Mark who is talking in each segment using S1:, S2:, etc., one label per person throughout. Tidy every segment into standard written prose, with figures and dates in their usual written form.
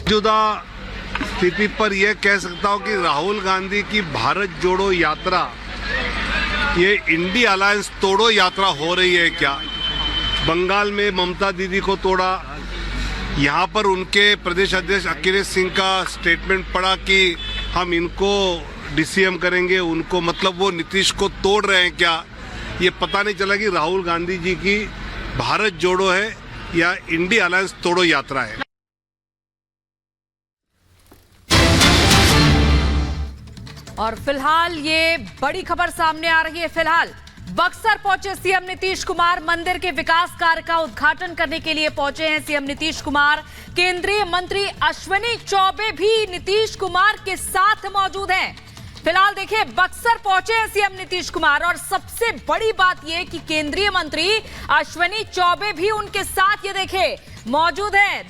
S1: मौजूदा स्थिति पर यह कह सकता हूं कि राहुल गांधी की भारत जोड़ो यात्रा ये इंडी अलायंस तोड़ो यात्रा हो रही है क्या? बंगाल में ममता दीदी को तोड़ा, यहाँ पर उनके प्रदेश अध्यक्ष अखिलेश सिंह का स्टेटमेंट पड़ा कि हम इनको डीसीएम करेंगे, उनको मतलब वो नीतीश को तोड़ रहे हैं क्या? ये पता नहीं चला कि राहुल गांधी जी की भारत जोड़ो है या इंडी अलायंस तोड़ो यात्रा है।
S2: और फिलहाल ये बड़ी खबर सामने आ रही है। फिलहाल बक्सर पहुंचे सीएम नीतीश कुमार, मंदिर के विकास कार्य का उद्घाटन करने के लिए पहुंचे हैं सीएम नीतीश कुमार। केंद्रीय मंत्री अश्विनी चौबे भी नीतीश कुमार के साथ मौजूद हैं। फिलहाल देखिए, बक्सर पहुंचे हैं सीएम नीतीश कुमार और सबसे बड़ी बात यह कि केंद्रीय मंत्री अश्विनी चौबे भी उनके साथ ये देखे मौजूद हैं।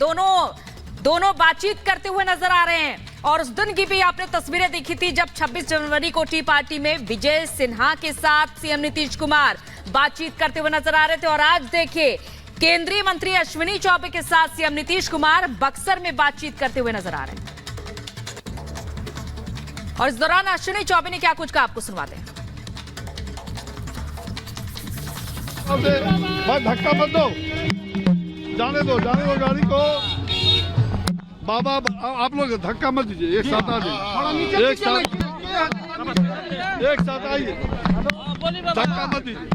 S2: दोनों बातचीत करते हुए नजर आ रहे हैं। और उस दिन की भी आपने तस्वीरें देखी थी जब 26 जनवरी को टी पार्टी में विजय सिन्हा के साथ सीएम नीतीश कुमार बातचीत करते हुए नजर आ रहे थे। और आज देखिए, केंद्रीय मंत्री अश्विनी चौबे के साथ सीएम नीतीश कुमार बक्सर में बातचीत करते हुए नजर आ रहे हैं। और इस दौरान अश्विनी चौबे ने क्या कुछ कहा, आपको सुनवाते हैं।
S3: धक्का मत दो, जाने दो गाड़ी को। बाबा आप लोग धक्का मत दीजिए, एक साथ आ जाइए, एक साथ आइए, धक्का मत दीजिए।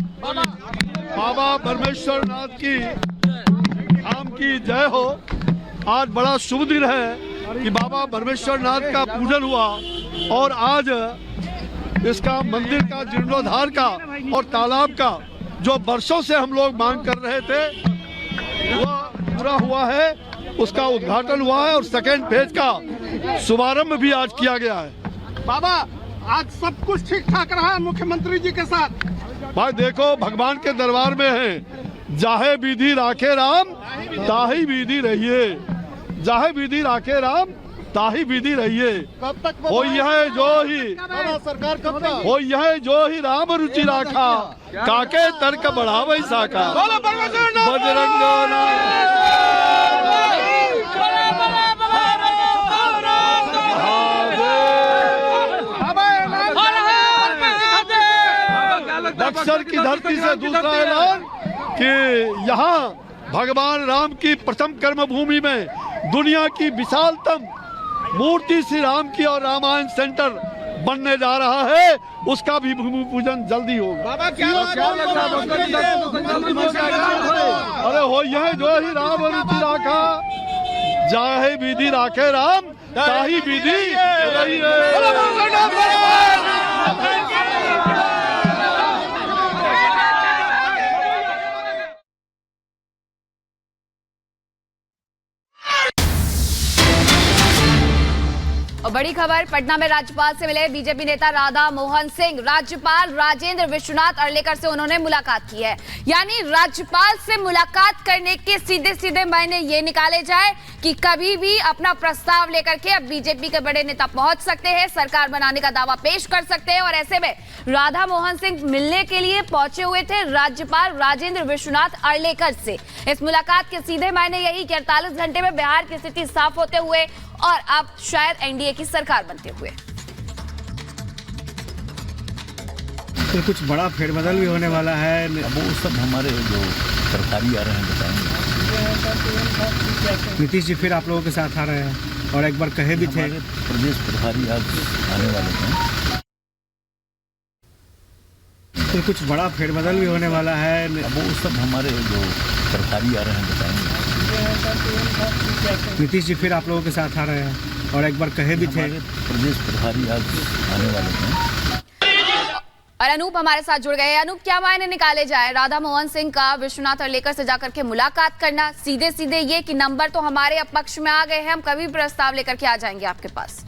S3: बाबा परमेश्वर नाथ की धाम की जय हो। आज बड़ा शुभ दिन है कि बाबा परमेश्वर नाथ का पूजन हुआ और आज इसका मंदिर का जीर्णोद्धार का और तालाब का जो वर्षों से हम लोग मांग कर रहे थे वह पूरा हुआ है, उसका उद्घाटन हुआ है और सेकेंड फेज का शुभारंभ भी आज किया गया है।
S4: बाबा आज सब कुछ ठीक ठाक रहा है मुख्यमंत्री जी के साथ।
S3: भाई देखो, भगवान के दरबार में है, जाहे विधि राखे राम ताही विधि रहिए, जाहे विधि राखे राम ताही विधि रहिए।
S4: कब तक
S3: हो यह जो ही
S4: सरकार कब तक
S3: हो यह जो ही राम रुचि राखा, काके तर्क बढ़ावे साका, बजरंग बक्सर की धरती से दूसरा ऐलान कि यहाँ भगवान राम की प्रथम कर्मभूमि में दुनिया की विशालतम मूर्ति श्री राम की और रामायण सेंटर बनने जा रहा है, उसका भी भूमि पूजन जल्दी होगा।
S4: बाबा क्या लगता है?
S3: अरे हो यह जो ही राम रुचि राखा, जाहे विधि राखे राम ताही विधि
S5: और बड़ी खबर पटना में राज्यपाल से मिले बीजेपी नेता राधा मोहन सिंह। राज्यपाल राजेंद्र विश्वनाथ अर्लेकर से उन्होंने मुलाकात की है। यानी राज्यपाल से मुलाकात करने के सीधे सीधे मायने ये निकाले जाए कि कभी भी अपना प्रस्ताव लेकर के अब बीजेपी के बड़े नेता पहुंच सकते हैं, सरकार बनाने का दावा पेश कर सकते हैं। और ऐसे में राधा मोहन सिंह मिलने के लिए पहुंचे हुए थे राज्यपाल राजेंद्र विश्वनाथ अर्लेकर से। इस मुलाकात के सीधे मायने यही कि 48 घंटे में बिहार की स्थिति साफ होते हुए और अब शायद एनडीए की सरकार बनते हुए
S6: तो कुछ बड़ा फेरबदल भी होने वाला है।
S7: अब वो सब हमारे जो सरकारी आ रहे हैं बताएंगे।
S6: नीतीश जी फिर आप लोगों के साथ आ रहे हैं और एक बार कहे भी थे
S7: प्रदेश प्रभारी आज आने वाले हैं।
S6: तो कुछ बड़ा फेरबदल भी होने वाला है।
S7: अब वो सब हमारे जो सरकारी आ रहे हैं बताएंगे।
S6: नीतीश जी फिर आप लोगों के साथ आ रहे हैं और एक बार कहे भी थे
S7: प्रदेश प्रभारी आज आने वाले हैं।
S5: और अनूप हमारे साथ जुड़ गए हैं। अनूप, क्या मायने निकाले जाए राधा मोहन सिंह का विश्वनाथ अर्लेकर से जाकर के मुलाकात करना? सीधे सीधे ये कि नंबर तो हमारे अब पक्ष में आ गए हैं, हम कभी प्रस्ताव लेकर के आ जाएंगे आपके पास।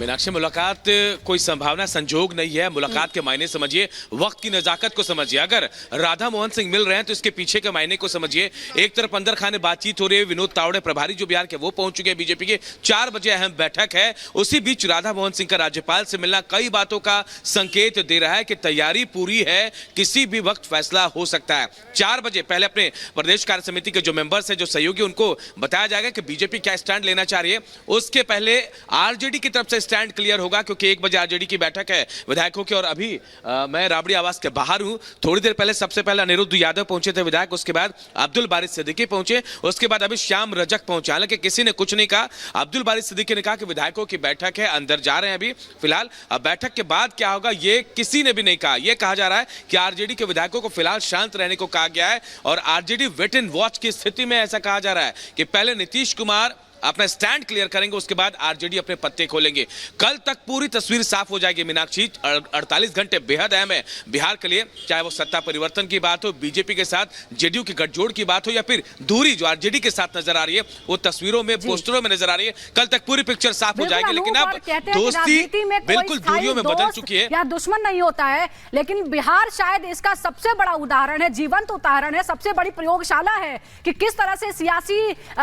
S8: मीनाक्षी, मुलाकात कोई संभावना संजोग नहीं है। मुलाकात के मायने समझिए, वक्त की नजाकत को समझिए। अगर राधा मोहन सिंह मिल रहे हैं तो इसके पीछे के मायने को समझिए। एक तरफ अंदर खाने बातचीत हो रही है, विनोद तावड़े प्रभारी जो बिहार के वो पहुंच चुके हैं बीजेपी के, 4 बजे अहम बैठक है। उसी बीच राधा मोहन सिंह का राज्यपाल से मिलना कई बातों का संकेत दे रहा है कि तैयारी पूरी है, किसी भी वक्त फैसला हो सकता है। 4 बजे पहले अपने प्रदेश कार्य समिति के जो मेंबर्स हैं, जो सहयोगी, उनको बताया जाएगा कि बीजेपी क्या स्टैंड लेना चाह रही है। उसके पहले आरजेडी की तरफ से स्टैंड क्लियर होगा, क्योंकि 1 बजे आरजेडी की बैठक है विधायकों की। और अभी मैं राबड़ी आवास के बाहर हूं। थोड़ी देर पहले सबसे पहले अनिरुद्ध यादव पहुंचे थे विधायक, उसके बाद अब्दुल बारिश सिद्दीकी पहुंचे, उसके बाद अभी श्याम रजक पहुंचे। हालांकि किसी ने कुछ नहीं कहा। अब्दुल बारिश सिद्दीकी ने कहा कि विधायकों की बैठक है, अंदर जा रहे हैं अभी फिलहाल। अब बैठक के बाद क्या होगा ये किसी ने भी नहीं कहा। यह कहा जा रहा है कि आरजेडी के विधायकों को फिलहाल शांत रहने को कहा गया है और आरजेडी वेट एंड वॉच की स्थिति में। ऐसा कहा जा रहा है कि पहले नीतीश कुमार अपना स्टैंड क्लियर करेंगे, उसके बाद आरजेडी अपने पत्ते खोलेंगे। कल तक पूरी तस्वीर साफ हो जाएगी मीनाक्षी। 48 घंटे बेहद अहम है बिहार के लिए, चाहे वो सत्ता परिवर्तन की बात हो, बीजेपी के साथ जेडीयू की गठजोड़ की बात हो, या फिर दूरी जो आरजेडी के साथ नजर आ रही है, वो तस्वीरों में, पोस्टरों में नजर आ रही है। कल तक पूरी पिक्चर साफ हो जाएगी। लेकिन अब दोस्ती बिल्कुल दूरियों में बदल चुकी है।
S9: या दुश्मन नहीं होता है, लेकिन बिहार शायद इसका सबसे बड़ा उदाहरण है, जीवंत उदाहरण है, सबसे बड़ी प्रयोगशाला है कि किस तरह से सियासी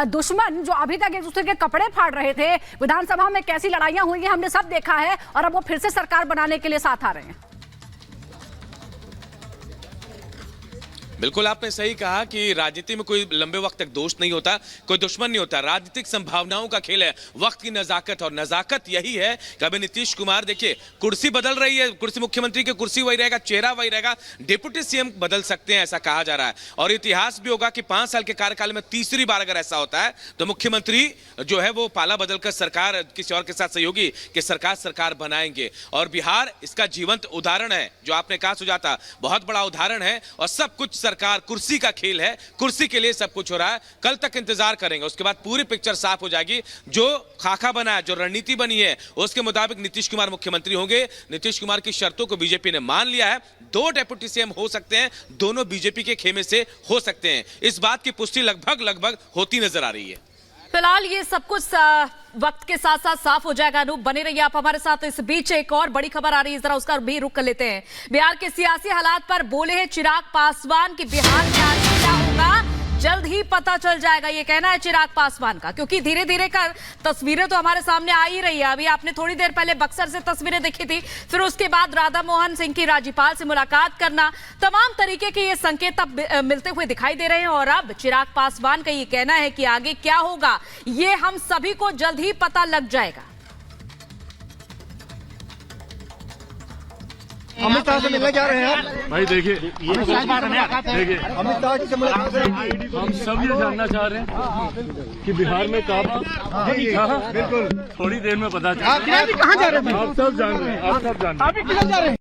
S9: दुश्मन जो अभी तक दूसरे के कपड़े फाड़ रहे थे, विधानसभा में कैसी लड़ाइयां हुई हैं हमने सब देखा है, और अब वो फिर से सरकार बनाने के लिए साथ आ रहे हैं।
S8: बिल्कुल आपने सही कहा कि राजनीति में कोई लंबे वक्त तक दोस्त नहीं होता, कोई दुश्मन नहीं होता। राजनीतिक संभावनाओं का खेल है, वक्त की नजाकत, और नजाकत यही है कि अभी नीतीश कुमार, देखिए कुर्सी बदल रही है, कुर्सी मुख्यमंत्री की कुर्सी वही रहेगा, चेहरा वही रहेगा, डिप्टी सीएम बदल सकते हैं ऐसा कहा जा रहा है। और इतिहास भी होगा कि 5 साल के कार्यकाल में तीसरी बार अगर ऐसा होता है तो मुख्यमंत्री जो है वो पाला बदलकर सरकार किसी और के साथ सहयोगी के सरकार बनाएंगे। और बिहार इसका जीवंत उदाहरण है। जो आपने कहा सुजाता, बहुत बड़ा उदाहरण है। और सब कुछ सरकार, कुर्सी का खेल है, कुर्सी के लिए सब कुछ हो रहा है। कल तक इंतजार करेंगे, उसके बाद पूरी पिक्चर साफ हो जाएगी। जो खाका बना है, जो रणनीति बनी है, उसके मुताबिक नीतीश कुमार मुख्यमंत्री होंगे। नीतीश कुमार की शर्तों को बीजेपी ने मान लिया है। 2 डेप्यूटी सीएम हो सकते हैं, दोनों बीजेपी के खेमे से हो सकते हैं। इस बात की पुष्टि लगभग होती नजर आ रही है।
S2: फिलहाल ये सब कुछ वक्त के साथ साथ साफ हो जाएगा। अनूप बने रहिए आप हमारे साथ। इस बीच एक और बड़ी खबर आ रही है, जरा उसका भी रुख कर लेते हैं। बिहार के सियासी हालात पर बोले हैं चिराग पासवान कि बिहार में आगे क्या होगा जल्द ही पता चल जाएगा, ये कहना है चिराग पासवान का। क्योंकि धीरे धीरे कर तस्वीरें तो हमारे सामने आ ही रही है। अभी आपने थोड़ी देर पहले बक्सर से तस्वीरें देखी थी, फिर उसके बाद राधा मोहन सिंह की राज्यपाल से मुलाकात करना, तमाम तरीके के ये संकेत अब मिलते हुए दिखाई दे रहे हैं। और अब चिराग पासवान का ये कहना है कि आगे क्या होगा ये हम सभी को जल्द ही पता लग जाएगा।
S6: अमित शाह से मिलने जा रहे हैं आप?
S3: भाई देखिए,
S6: अमित शाह जी से मुलाकात करेंगे।
S3: हम सब ये जानना चाह रहे हैं कि बिहार में बिल्कुल थोड़ी देर में पता चलेगा।
S6: कहाँ जा रहे हैं?
S3: आप सब जान रहे हैं, आप सब जान रहे हैं।
S6: अभी किधर जा रहे हैं?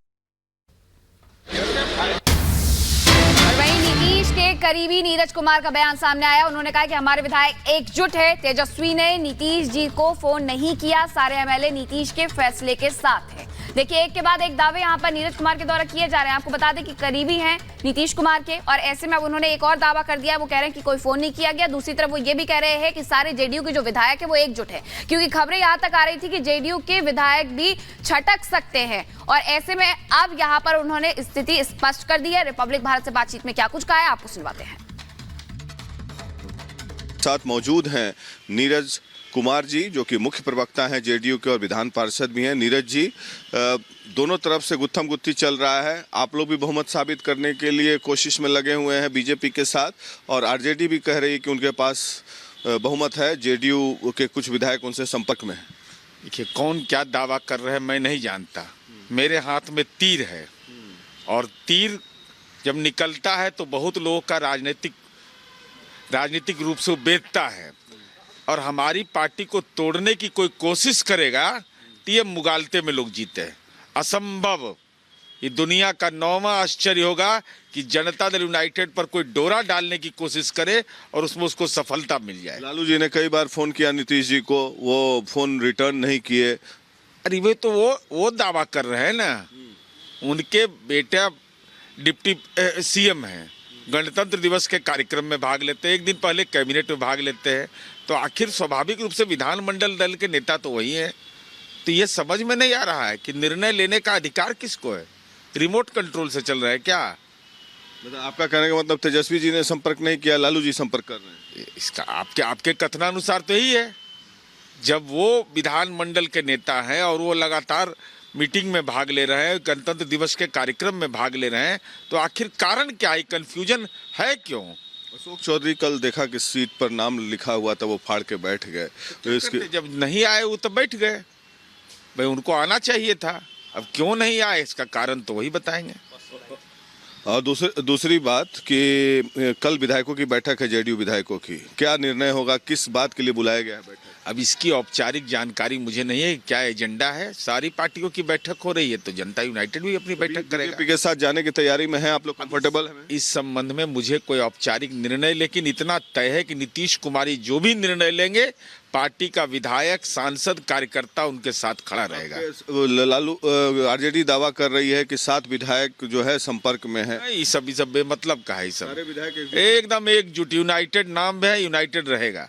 S5: और वहीं नीतीश के करीबी नीरज कुमार का बयान सामने आया। उन्होंने कहा कि हमारे विधायक एकजुट है। तेजस्वी ने नीतीश जी को फोन नहीं किया, सारे एमएलए नीतीश के फैसले के साथ है। देखिए, एक के बाद एक दावे यहाँ पर नीरज कुमार के द्वारा किए जा रहे हैं। आपको बता दें कि करीबी हैं नीतीश कुमार के, और ऐसे में अब उन्होंने एक और दावा कर दिया। वो कह रहे हैं कि कोई फोन नहीं किया गया। दूसरी तरफ वो ये भी कह रहे हैं कि सारे जेडीयू के जो विधायक है वो एकजुट है, क्योंकि खबरें यहाँ तक आ रही थी कि जेडीयू के विधायक भी छटक सकते हैं। और ऐसे में अब यहाँ पर उन्होंने स्थिति स्पष्ट कर दी है। रिपब्लिक भारत से बातचीत में क्या कुछ कहा है आपको सुनवाते हैं।
S10: साथ मौजूद हैं नीरज कुमार जी, जो कि मुख्य प्रवक्ता हैं जेडीयू के और विधान पार्षद भी हैं। नीरज जी, दोनों तरफ से गुत्थम गुत्थी चल रहा है। आप लोग भी बहुमत साबित करने के लिए कोशिश में लगे हुए हैं बीजेपी के साथ, और आरजेडी भी कह रही है कि उनके पास बहुमत है। जेडीयू के कुछ विधायक उनसे संपर्क में हैं।
S11: देखिए, कौन क्या दावा कर रहे हैं मैं नहीं जानता। मेरे हाथ में तीर है, और तीर जब निकलता है तो बहुत लोगों का राजनीतिक रूप से बेचता है, और हमारी पार्टी को तोड़ने की कोई कोशिश करेगा तो ये मुगालते में लोग जीते हैं। असंभव। ये दुनिया का 9वां आश्चर्य होगा कि जनता दल यूनाइटेड पर कोई डोरा डालने की कोशिश करे और उसमें उसको सफलता मिल जाए।
S10: लालू जी ने कई बार फोन किया नीतीश जी को, वो फोन रिटर्न नहीं किए।
S11: अरे वे तो वो दावा कर रहे हैं ना, उनके बेटा डिप्टी सीएम हैं, गणतंत्र दिवस के कार्यक्रम में भाग लेते हैं, एक दिन पहले कैबिनेट में भाग लेते हैं, तो आखिर स्वाभाविक रूप से विधानमंडल दल के नेता तो वही हैं। तो ये समझ में नहीं आ रहा है कि निर्णय लेने का अधिकार किसको है? रिमोट कंट्रोल से चल रहा है क्या?
S10: मतलब आपका कहने का मतलब तेजस्वी जी ने संपर्क नहीं किया, लालू जी संपर्क कर रहे हैं?
S11: इसका आपके कथनानुसार तो यही है। जब वो विधानमंडल के नेता हैं और वो लगातार मीटिंग में भाग ले रहे हैं, गणतंत्र दिवस के कार्यक्रम में भाग ले रहे हैं, तो आखिर कारण क्या है? कंफ्यूजन है क्यों?
S10: अशोक चौधरी कल देखा कि सीट पर नाम लिखा हुआ था, वो फाड़ के बैठ गए। तो इसके
S11: जब नहीं आए वो तो बैठ गए, भाई उनको आना चाहिए था। अब क्यों नहीं आए इसका कारण तो वही बताएंगे।
S10: और दूसरी बात कि कल विधायकों की बैठक है, जेडीयू विधायकों की, क्या निर्णय होगा, किस बात के लिए बुलाया गया है बैठक?
S11: अब इसकी औपचारिक जानकारी मुझे नहीं है, क्या एजेंडा है। सारी पार्टियों की बैठक हो रही है, तो जनता यूनाइटेड भी अपनी बैठक करेगा।
S10: बीजेपी के साथ जाने की तैयारी में है आप लोग, कंफर्टेबल है?
S11: इस संबंध में मुझे कोई औपचारिक निर्णय, लेकिन इतना तय है कि नीतीश कुमारी जो भी निर्णय लेंगे, पार्टी का विधायक, सांसद, कार्यकर्ता उनके साथ खड़ा रहेगा।
S10: लालू आरजेडी दावा कर रही है कि 7 विधायक जो है संपर्क में है।
S11: ये सब बेमतलब का है।
S10: सारे विधायक
S11: एकदम एकजुट, यूनाइटेड नाम है, यूनाइटेड रहेगा।